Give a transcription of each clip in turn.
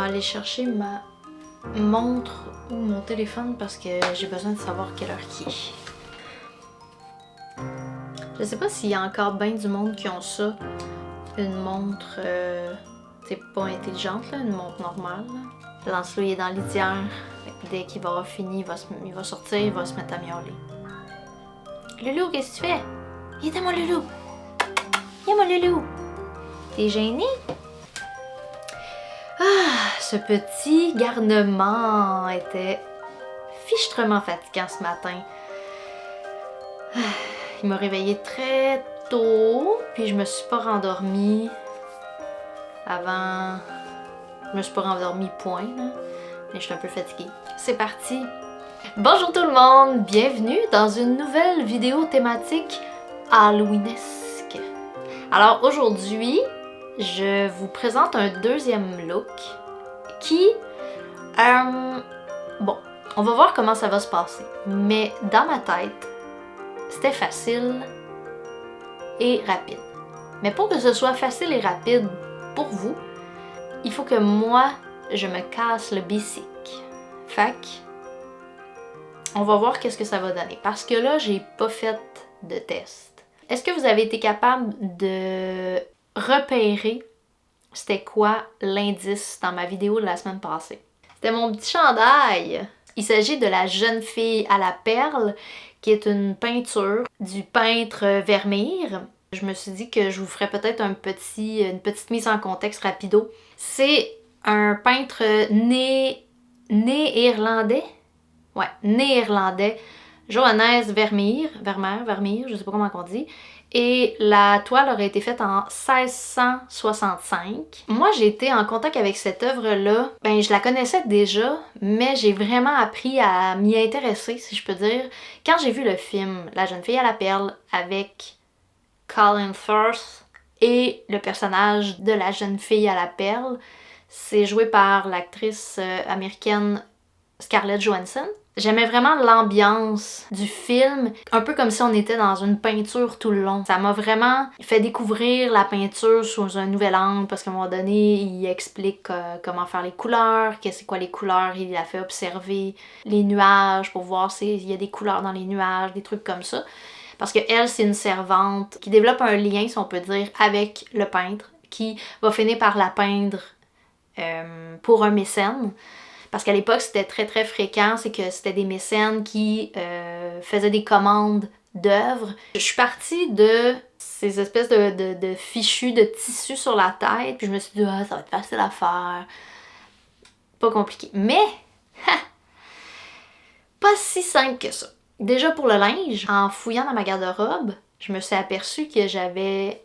aller chercher ma montre ou mon téléphone parce que j'ai besoin de savoir quelle heure qui est. Je sais pas s'il y a encore bien du monde qui ont ça. Une montre, c'est pas intelligente, là, une montre normale. Lancelot il est dans la litière. Dès qu'il va avoir fini, il va sortir, il va se mettre à miauler. Loulou, qu'est-ce que tu fais? Il était mon loulou! Il est mon loulou! T'es gêné? Ah, ce petit garnement était fichtrement fatigant ce matin. Il m'a réveillée très tôt, puis je me suis pas rendormie avant... Je me suis pas rendormie, point, là. Mais je suis un peu fatiguée. C'est parti! Bonjour tout le monde! Bienvenue dans une nouvelle vidéo thématique halloweenesque. Alors aujourd'hui, je vous présente un deuxième look qui... bon, on va voir comment ça va se passer. Mais dans ma tête, c'était facile et rapide. Mais pour que ce soit facile et rapide pour vous, il faut que moi, je me casse le basic. Fait que, on va voir qu'est-ce que ça va donner. Parce que là, j'ai pas fait de test. Est-ce que vous avez été capable de repérer c'était quoi l'indice dans ma vidéo de la semaine passée? C'était mon petit chandail. Il s'agit de La jeune fille à la perle, qui est une peinture du peintre Vermeer. Je me suis dit que je vous ferais peut-être une petite mise en contexte rapido. C'est un peintre néerlandais. Ouais, néerlandais. Johannes Vermeer, je sais pas comment on dit. Et la toile aurait été faite en 1665. Moi, j'ai été en contact avec cette œuvre-là. Ben, je la connaissais déjà, mais j'ai vraiment appris à m'y intéresser, si je peux dire, quand j'ai vu le film La jeune fille à la perle avec Colin Firth et le personnage de la jeune fille à la perle. C'est joué par l'actrice américaine Scarlett Johansson. J'aimais vraiment l'ambiance du film, un peu comme si on était dans une peinture tout le long. Ça m'a vraiment fait découvrir la peinture sous un nouvel angle parce qu'à un moment donné, il explique comment faire les couleurs, c'est quoi les couleurs, il a fait observer les nuages pour voir s'il y a des couleurs dans les nuages, des trucs comme ça. Parce que elle, c'est une servante qui développe un lien, si on peut dire, avec le peintre, qui va finir par la peindre pour un mécène. Parce qu'à l'époque, c'était très très fréquent, c'est que c'était des mécènes qui faisaient des commandes d'œuvres. Je suis partie de ces espèces de fichus de tissu sur la tête, puis je me suis dit, ah, ça va être facile à faire. Pas compliqué. Mais, pas si simple que ça. Déjà pour le linge, en fouillant dans ma garde-robe, je me suis aperçue que j'avais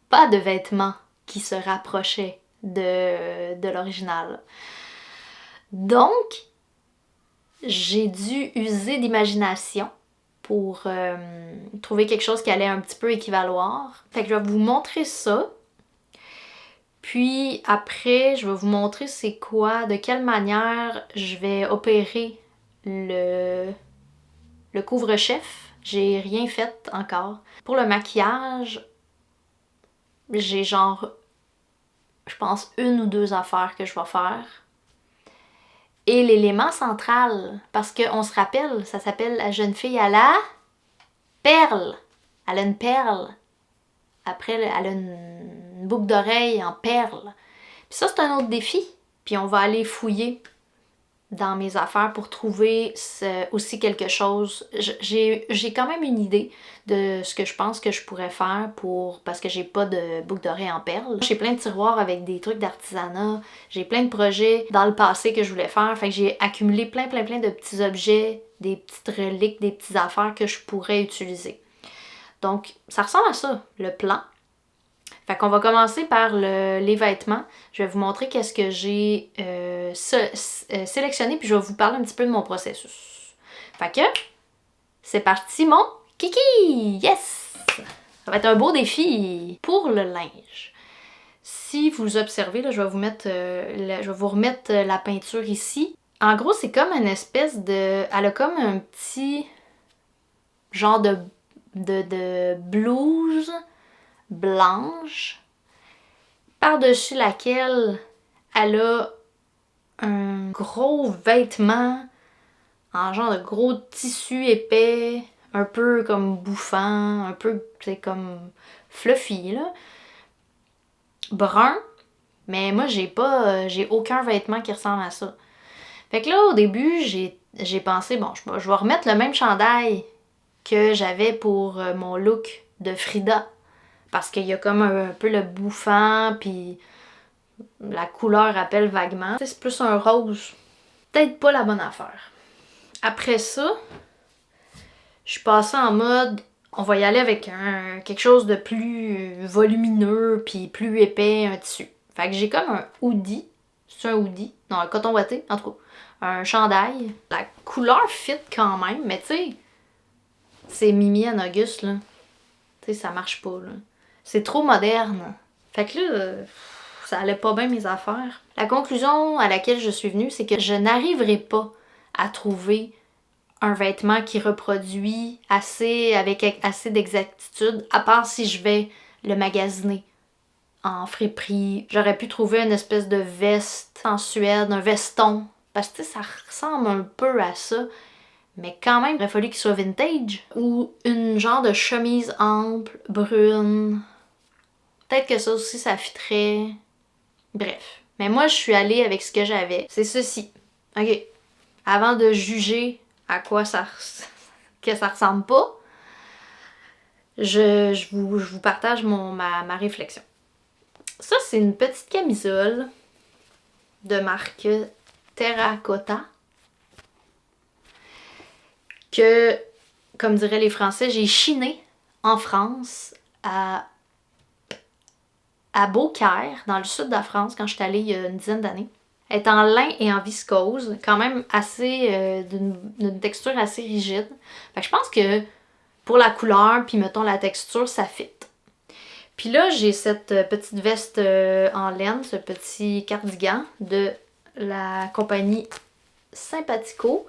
pas de vêtements qui se rapprochaient de l'original. Donc, j'ai dû user d'imagination pour trouver quelque chose qui allait un petit peu équivaloir. Fait que je vais vous montrer ça. Puis après, je vais vous montrer c'est quoi, de quelle manière je vais opérer le couvre-chef. J'ai rien fait encore. Pour le maquillage, j'ai genre, je pense, 1 ou 2 affaires que je vais faire. Et l'élément central, parce qu'on se rappelle, ça s'appelle La jeune fille à la perle. Elle a une perle. Après, elle a une boucle d'oreille en perle. Puis ça, c'est un autre défi. Puis on va aller fouiller dans mes affaires pour trouver aussi quelque chose. J'ai quand même une idée de ce que je pense que je pourrais faire parce que j'ai pas de boucle d'oreille en perles. J'ai plein de tiroirs avec des trucs d'artisanat. J'ai plein de projets dans le passé que je voulais faire. Fait que j'ai accumulé plein de petits objets, des petites reliques, des petites affaires que je pourrais utiliser. Donc, ça ressemble à ça, le plan. Fait qu'on va commencer par les vêtements. Je vais vous montrer qu'est-ce que j'ai sélectionné, puis je vais vous parler un petit peu de mon processus. Fait que, c'est parti mon kiki! Yes! Ça va être un beau défi pour le linge. Si vous observez, là, je vais vous remettre la peinture ici. En gros, c'est comme une espèce de... Elle a comme un petit genre de blouse blanche par-dessus laquelle elle a un gros vêtement en genre de gros tissu épais, un peu comme bouffant, un peu, c'est comme fluffy, là. Brun, mais moi j'ai aucun vêtement qui ressemble à ça. Fait que là, au début, j'ai pensé, bon, je vais remettre le même chandail que j'avais pour mon look de Frida. Parce qu'il y a comme un peu le bouffant, puis la couleur rappelle vaguement. C'est plus un rose. Peut-être pas la bonne affaire. Après ça, je suis passée en mode, on va y aller avec quelque chose de plus volumineux, puis plus épais, un tissu. Fait que j'ai comme un hoodie. C'est un hoodie? Non, un coton ouaté, en tout cas. Un chandail. La couleur fit quand même, mais tu sais, c'est Mimi en Auguste, là. Tu sais, ça marche pas, là. C'est trop moderne. Fait que là, ça allait pas bien mes affaires. La conclusion à laquelle je suis venue, c'est que je n'arriverai pas à trouver un vêtement qui reproduit avec assez d'exactitude, à part si je vais le magasiner en friperie. J'aurais pu trouver une espèce de veste en Suède, un veston, parce que ça ressemble un peu à ça, mais quand même, il aurait fallu qu'il soit vintage. Ou une genre de chemise ample, brune. Peut-être que ça aussi, ça fitterait. Bref. Mais moi, je suis allée avec ce que j'avais. C'est ceci. OK. Avant de juger à quoi que ça ressemble pas, je vous partage ma réflexion. Ça, c'est une petite camisole de marque Terracotta que, comme diraient les Français, j'ai chiné en France à Beaucaire, dans le sud de la France, quand je suis allée il y a une dizaine d'années. Elle est en lin et en viscose, quand même assez d'une texture assez rigide. Fait que je pense que pour la couleur, puis mettons la texture, ça fit. Puis là, j'ai cette petite veste en laine, ce petit cardigan de la compagnie Sympatico.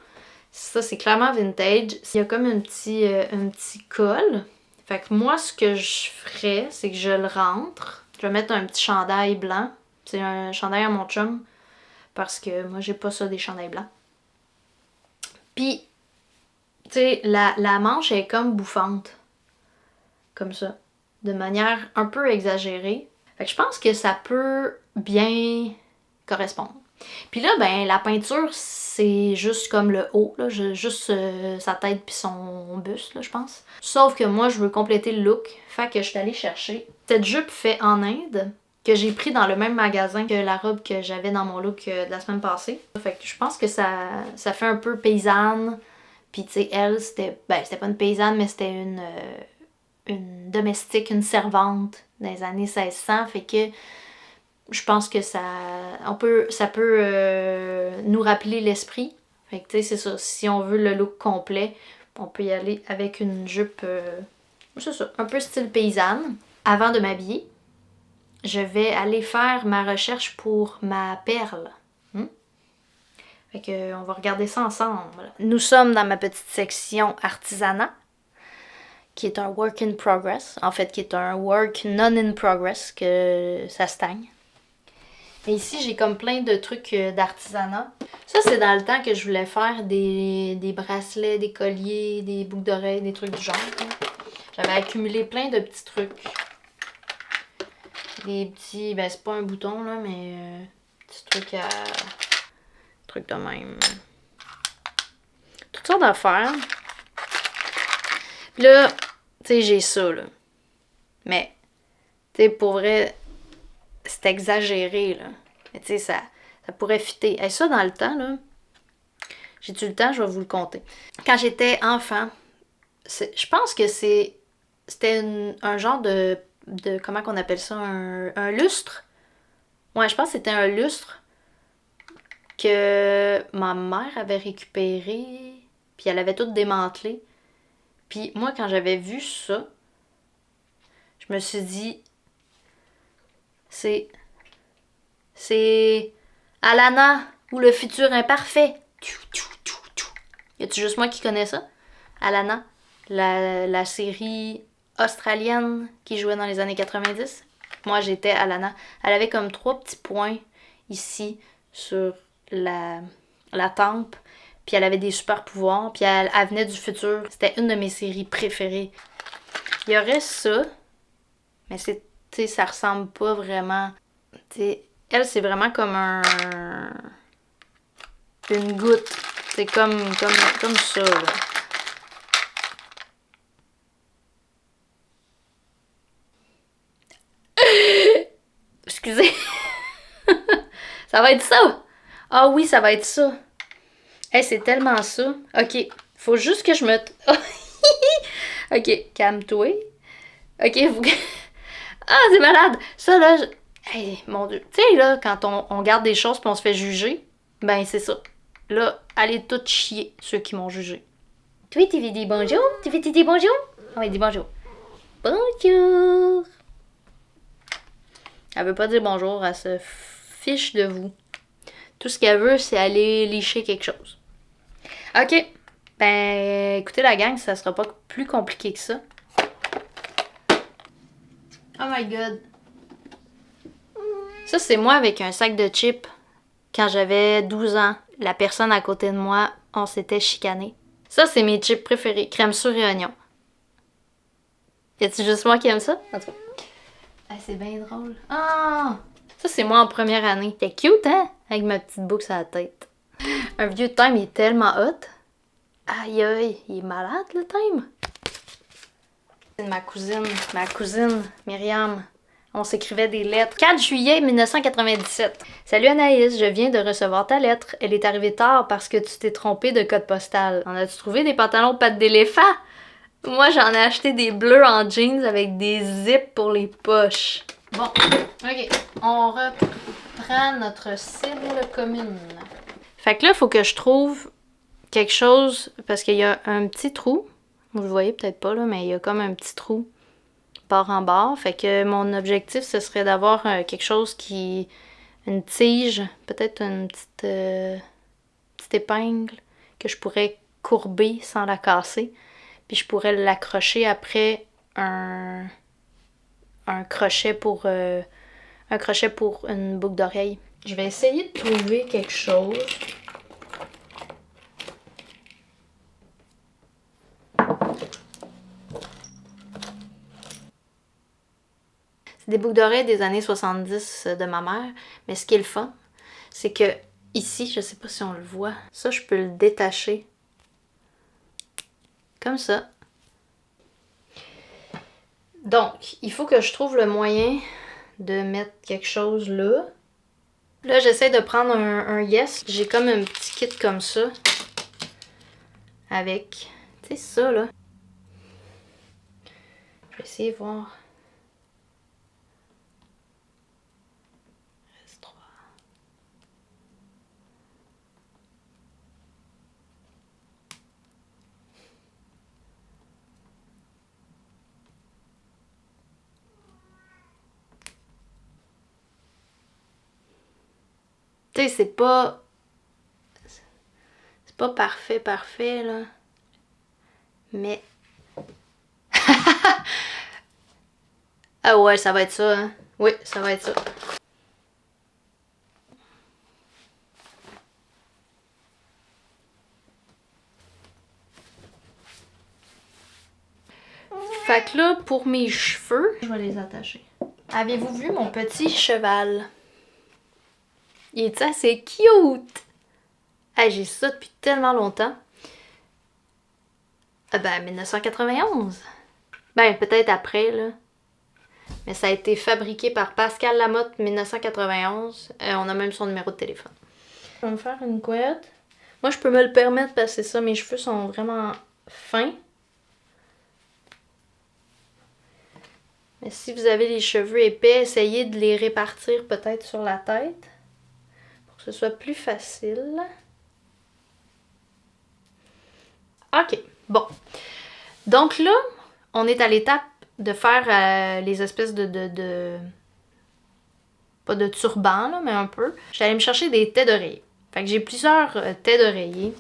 Ça, c'est clairement vintage. Il y a comme un petit col. Fait que moi, ce que je ferais, c'est que je le rentre. Je vais mettre un petit chandail blanc. C'est un chandail à mon chum. Parce que moi, j'ai pas ça des chandails blancs. Puis, tu sais, la manche est comme bouffante. Comme ça. De manière un peu exagérée. Fait que je pense que ça peut bien correspondre. Puis là, ben, la peinture, c'est juste comme le haut, là, juste sa tête puis son buste, là, je pense. Sauf que moi, je veux compléter le look. Fait que je suis allée chercher cette jupe faite en Inde, que j'ai pris dans le même magasin que la robe que j'avais dans mon look de la semaine passée. Fait que je pense que ça fait un peu paysanne. Puis tu sais, elle, c'était pas une paysanne, mais c'était une domestique, une servante dans les années 1600. Fait que je pense que ça peut nous rappeler l'esprit. Fait que tu sais, c'est ça. Si on veut le look complet, on peut y aller avec une jupe, c'est ça, un peu style paysanne. Avant de m'habiller, je vais aller faire ma recherche pour ma perle. Fait que on va regarder ça ensemble. Nous sommes dans ma petite section artisanat, qui est un work in progress. En fait, qui est un work non in progress, que ça stagne. Et ici, j'ai comme plein de trucs d'artisanat. Ça, c'est dans le temps que je voulais faire des bracelets, des colliers, des boucles d'oreilles, des trucs du genre. J'avais accumulé plein de petits trucs. Des petits... Ben, c'est pas un bouton, là, mais... petits trucs à... trucs de même. Toutes sortes d'affaires. Puis là, tu sais, j'ai ça, là. Mais, tu sais, pour vrai... c'est exagéré, là. Mais tu sais, ça pourrait fitter. Et ça, dans le temps, là, j'ai-tu le temps? Je vais vous le conter. Quand j'étais enfant, je pense que c'était un genre de... comment qu'on appelle ça? Un lustre? Ouais, je pense que c'était un lustre que ma mère avait récupéré, puis elle avait tout démantelé. Puis moi, quand j'avais vu ça, je me suis dit... C'est Alana ou le futur imparfait. Y a-tu juste moi qui connais ça? Alana, la série australienne qui jouait dans les années 90. Moi, j'étais Alana. Elle avait comme 3 petits points ici sur la tempe. Puis elle avait des super pouvoirs. Puis elle venait du futur. C'était une de mes séries préférées. Il y aurait ça. Mais c'est, tu sais, ça ressemble pas vraiment. T'sais, elle, c'est vraiment comme une goutte. C'est comme ça, là. Excusez. Ça va être ça. Ah oui, ça va être ça. Hey, c'est tellement ça. OK. Faut juste que je me... OK, calme-toi. OK, faut que... Ah, c'est malade. Ça, là... Hey, mon Dieu. Tu sais, là, quand on garde des choses puis on se fait juger, ben c'est ça. Là, allez toutes chier, ceux qui m'ont jugé. Toi, tu veux dire bonjour? Tu veux dire bonjour? Ah oui, dis bonjour. Bonjour! Elle veut pas dire bonjour, elle se fiche de vous. Tout ce qu'elle veut, c'est aller licher quelque chose. OK. Ben, écoutez la gang, ça sera pas plus compliqué que ça. Oh my god. Ça, c'est moi avec un sac de chips. Quand j'avais 12 ans, la personne à côté de moi, on s'était chicané. Ça, c'est mes chips préférés. Crème sûre et oignon. Y a-tu juste moi qui aime ça? En tout cas. Ah, c'est bien drôle. Ah! Ça, c'est moi en première année. T'es cute, hein? Avec ma petite boucle sur la tête. Un vieux Time, il est tellement hot. Aïe, aïe, il est malade, le Time. C'est ma cousine, Myriam. On s'écrivait des lettres. 4 juillet 1997. Salut Anaïs, je viens de recevoir ta lettre. Elle est arrivée tard parce que tu t'es trompée de code postal. En as-tu trouvé des pantalons pattes d'éléphant? Moi, j'en ai acheté des bleus en jeans avec des zips pour les poches. Bon, ok. On reprend notre cible commune. Fait que là, il faut que je trouve quelque chose, parce qu'il y a un petit trou. Vous le voyez peut-être pas, là, mais il y a comme un petit trou bord en bord. Fait que mon objectif, ce serait d'avoir quelque chose qui... Une tige, peut-être une petite épingle que je pourrais courber sans la casser. Puis je pourrais l'accrocher après un crochet pour une boucle d'oreille. Je vais essayer de trouver quelque chose. C'est des boucles d'oreilles des années 70 de ma mère. Mais ce qui est le fun, c'est que ici, je sais pas si on le voit, ça je peux le détacher. Comme ça. Donc, il faut que je trouve le moyen de mettre quelque chose là. Là, j'essaie de prendre un yes. J'ai comme un petit kit comme ça. Avec, tu sais, ça là. Je vais essayer de voir. Reste 3. Tu sais, c'est pas parfait là. Mais ah ouais, ça va être ça, hein. Oui, ça va être ça. Fait que là, pour mes cheveux, je vais les attacher. Avez-vous vu mon petit cheval? Il est assez cute! Hey, j'ai ça depuis tellement longtemps. Ben, 1991. Ben, peut-être après, là. Mais ça a été fabriqué par Pascal Lamotte, 1991. On a même son numéro de téléphone. Je vais me faire une couette. Moi, je peux me le permettre parce que c'est ça, mes cheveux sont vraiment fins. Mais si vous avez les cheveux épais, essayez de les répartir peut-être sur la tête. Pour que ce soit plus facile. OK, bon. Donc là, on est à l'étape de faire les espèces de... Pas de turban, là, mais un peu. J'allais me chercher des têtes d'oreiller. Fait que j'ai plusieurs têtes d'oreiller.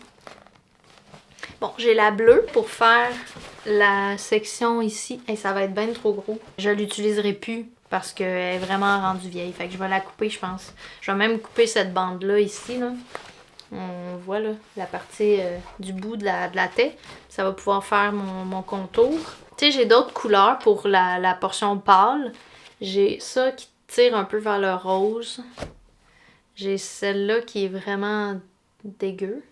Bon, j'ai la bleue pour faire la section ici. Hey, ça va être bien trop gros. Je l'utiliserai plus parce qu'elle est vraiment rendue vieille. Fait que je vais la couper, je pense. Je vais même couper cette bande-là ici, là. On voit là, la partie du bout de la taie. Ça va pouvoir faire mon contour. Tu sais, j'ai d'autres couleurs pour la portion pâle. J'ai ça qui tire un peu vers le rose. J'ai celle-là qui est vraiment dégueu.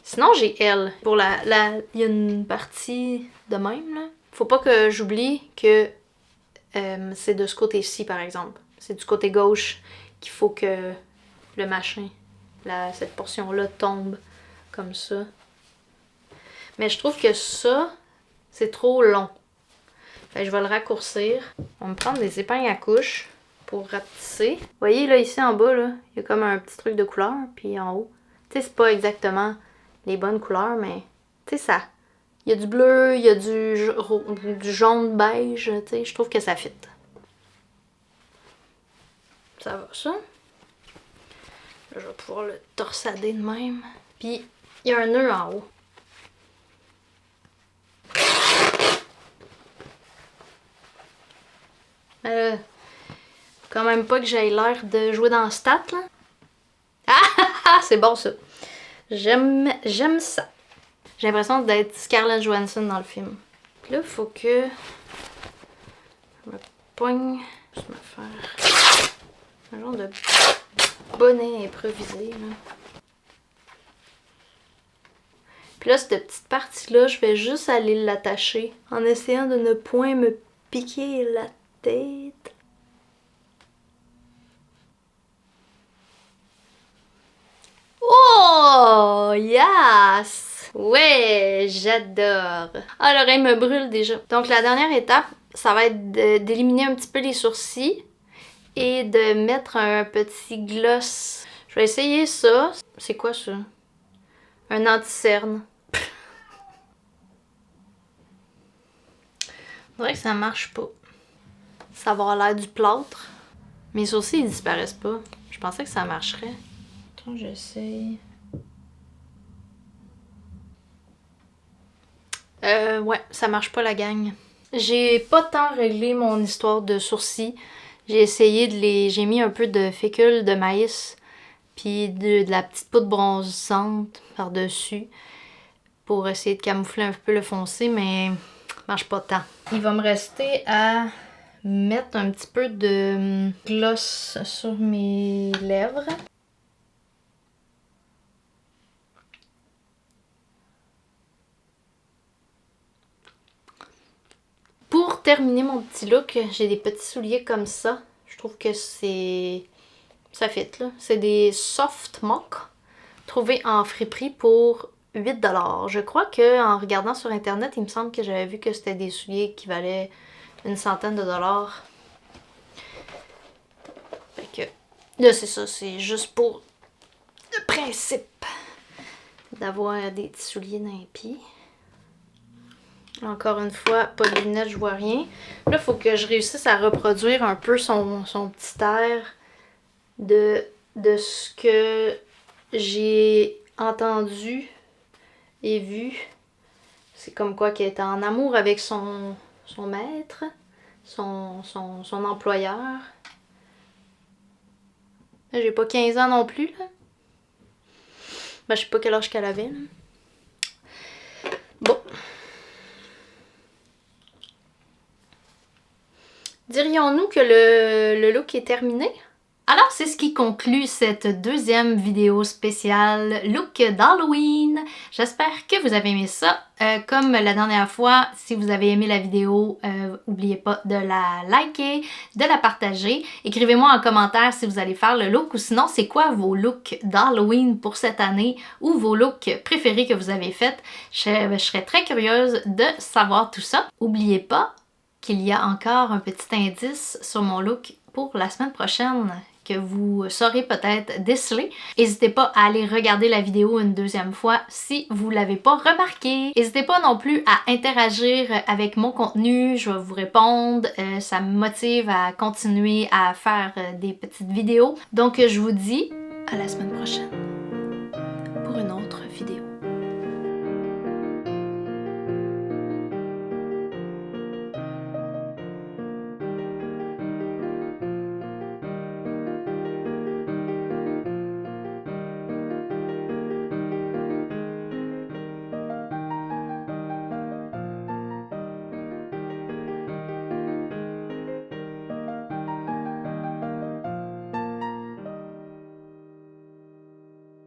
Sinon, j'ai elle. Pour il y a une partie de même, là. Faut pas que j'oublie que c'est de ce côté-ci, par exemple. C'est du côté gauche qu'il faut que le machin, cette portion-là tombe comme ça. Mais je trouve que ça, c'est trop long. Fait que je vais le raccourcir. On va me prendre des épingles à couche pour rapetisser. Vous voyez, là, ici en bas, là, il y a comme un petit truc de couleur, puis en haut. Tu sais, c'est pas exactement les bonnes couleurs, mais tu sais, ça. Il y a du bleu, il y a du jaune beige, tu sais, je trouve que ça fit. Ça va, ça. Là, je vais pouvoir le torsader de même. Puis, il y a un nœud en haut. Quand même pas que j'aie l'air de jouer dans Stat, là. Ah, c'est bon, ça. J'aime ça. J'ai l'impression d'être Scarlett Johansson dans le film. Puis là, il faut que je me poigne. Je vais me faire un genre de bonnet improvisé, là. Puis là, cette petite partie-là, je vais juste aller l'attacher en essayant de ne point me piquer la tête. Oh, yes! Ouais, j'adore! Ah, l'oreille me brûle déjà. Donc, la dernière étape, ça va être d'éliminer un petit peu les sourcils et de mettre un petit gloss. Je vais essayer ça. C'est quoi ça? Un anti-cerne. On dirait que ça marche pas. Ça va avoir l'air du plâtre. Mes sourcils, ils disparaissent pas. Je pensais que ça marcherait. Attends, j'essaye. Ouais, ça marche pas la gang. J'ai pas tant réglé mon histoire de sourcils. J'ai essayé j'ai mis un peu de fécule de maïs puis de la petite poudre bronzante par-dessus pour essayer de camoufler un peu le foncé, mais ça marche pas tant. Il va me rester à mettre un petit peu de gloss sur mes lèvres. Pour terminer mon petit look, j'ai des petits souliers comme ça. Je trouve que ça fit, là. C'est des soft mock trouvés en friperie pour 8$. Je crois qu'en regardant sur internet, il me semble que j'avais vu que c'était des souliers qui valaient une centaine de dollars. Fait que là, c'est ça. C'est juste pour le principe d'avoir des petits souliers dans les pieds. Encore une fois, pas de lunettes, je vois rien. Là, il faut que je réussisse à reproduire un peu son petit air de ce que j'ai entendu et vu. C'est comme quoi qu'elle est en amour avec son maître, son employeur. Là, j'ai pas 15 ans non plus, là. Ben, je sais pas quel âge qu'elle avait, là. Bon. Dirions-nous que le look est terminé? Alors, c'est ce qui conclut cette deuxième vidéo spéciale look d'Halloween. J'espère que vous avez aimé ça. Comme la dernière fois, si vous avez aimé la vidéo, n'oubliez pas de la liker, de la partager. Écrivez-moi en commentaire si vous allez faire le look ou sinon, c'est quoi vos looks d'Halloween pour cette année ou vos looks préférés que vous avez faits. Je serais très curieuse de savoir tout ça. N'oubliez pas qu'il y a encore un petit indice sur mon look pour la semaine prochaine que vous saurez peut-être déceler. N'hésitez pas à aller regarder la vidéo une deuxième fois si vous ne l'avez pas remarqué. N'hésitez pas non plus à interagir avec mon contenu, je vais vous répondre, ça me motive à continuer à faire des petites vidéos. Donc je vous dis à la semaine prochaine.